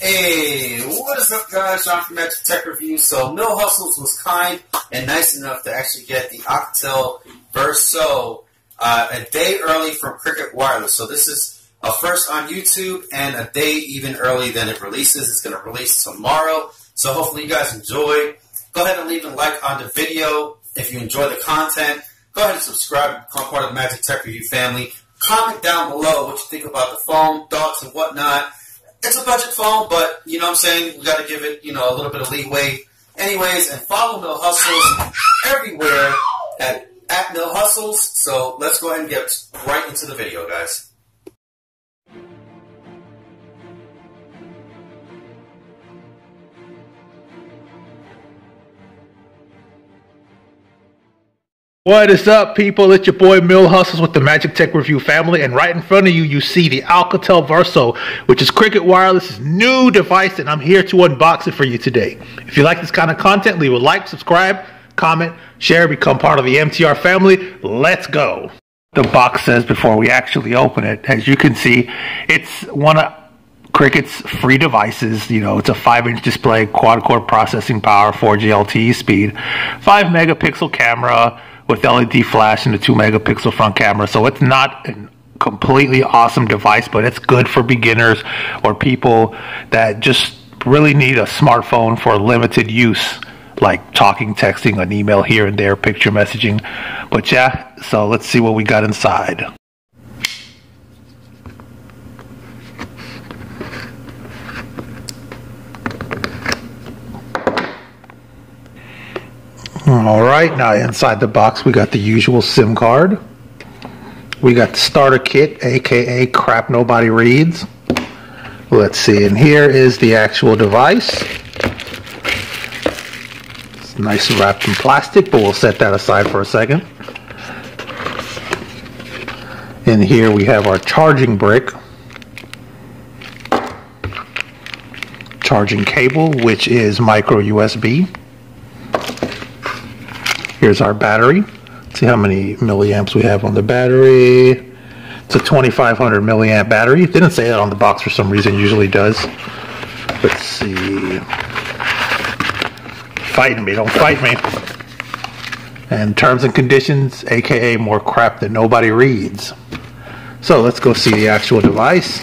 Hey, what is up, guys? John from Magic Tech Review. So, Mill Hustles was kind and nice enough to actually get the Alcatel Verso a day early from Cricket Wireless. So, this is a first on YouTube and a day even early than it releases. It's going to release tomorrow. So, hopefully, you guys enjoy. Go ahead and leave a like on the video if you enjoy the content. Go ahead and subscribe, become part of the Magic Tech Review family. Comment down below what you think about the phone, thoughts, and whatnot. It's a budget phone, but, you know what I'm saying, we got to give it, you know, a little bit of leeway. Anyways, and follow Mill Hustles everywhere at Mill Hustles. So let's go ahead and get right into the video, guys. What is up, people? It's your boy Mill Hustles with the Magic Tech Review family, and right in front of you, you see the Alcatel Verso, which is Cricket Wireless's new device, and I'm here to unbox it for you today. If you like this kind of content, leave a like, subscribe, comment, share, become part of the MTR family. Let's go. The box says before we actually open it, as you can see, it's one of Cricket's free devices. You know, it's a 5-inch display, quad-core processing power, 4G LTE speed, 5 megapixel camera, with LED flash and a 2 megapixel front camera. So it's not a completely awesome device, but it's good for beginners or people that just really need a smartphone for limited use, like talking, texting, an email here and there, picture messaging. But yeah, so let's see what we got inside. Alright, now inside the box we got the usual SIM card. We got the starter kit, aka crap nobody reads. Let's see, and here is the actual device. It's nice and wrapped in plastic, but we'll set that aside for a second. And here we have our charging brick. Charging cable, which is micro USB. Here's our battery. Let's see how many milliamps we have on the battery. It's a 2500 milliamp battery. It didn't say that on the box for some reason. It usually does. Let's see. Fighting me, don't fight me. And terms and conditions, aka more crap that nobody reads. So let's go see the actual device.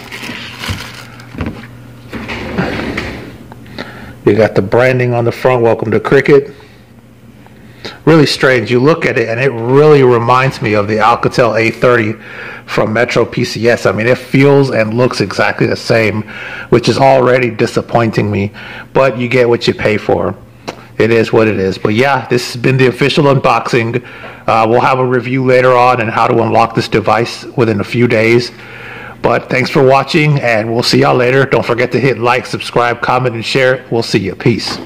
You got the branding on the front. Welcome to Cricket. Really strange. You look at it and it really reminds me of the Alcatel A30 from Metro PCS. I mean, it feels and looks exactly the same, which is already disappointing me, but you get what you pay for. It is what it is. But yeah, this has been the official unboxing. We'll have a review later on and how to unlock this device within a few days. But thanks for watching, and we'll see y'all later. Don't forget to hit like, subscribe, comment, and share. We'll see you. Peace.